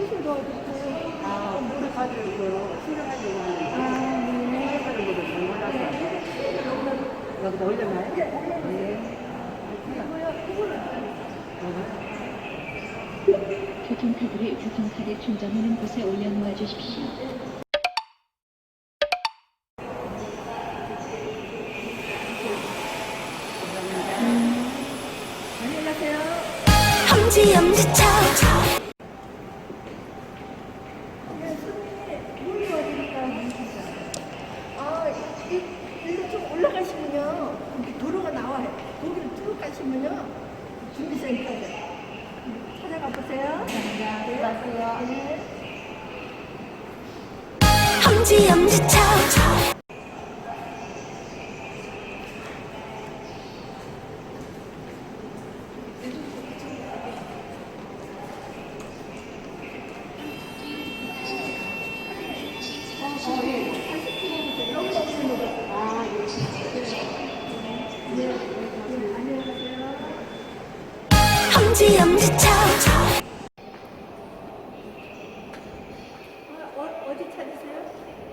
무엇을 도와드릴까요? 물을 가지고 수령하려고 하는데 네. 수령하는 것도 잘 몰라서 여기다 올려놔요? 네. 교통카드를 교통카드 충전하는 곳에 올려놓아 주십시오. 안녕히 가세요. 엄지차 네, 손님, 뭘 도와드릴까요? 일로 좀 올라가시면요. 여기 도로가 나와요. 거기를 쭉 가시면요. 준비센터에 찾아가 보세요. 감사합니다. 들어가세요. 네. 엄지차 엄지차 어디 찾으세요?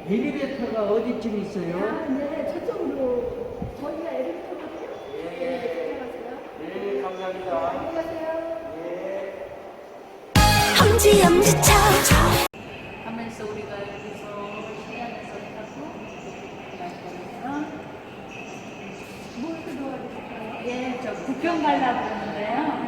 엘리베이터가 어디쯤 있어요? 네, 저쪽으로. 저희가 엘리베이터거든요. 네, 찾아가세요. 네, 감사합니다. 안녕히 가세요. 엄지차 하면서 우리가 여기서 시내에서 타고 가거든요. 무엇을 도와드릴까요? 예, 저 부평 가려고 그러는데요.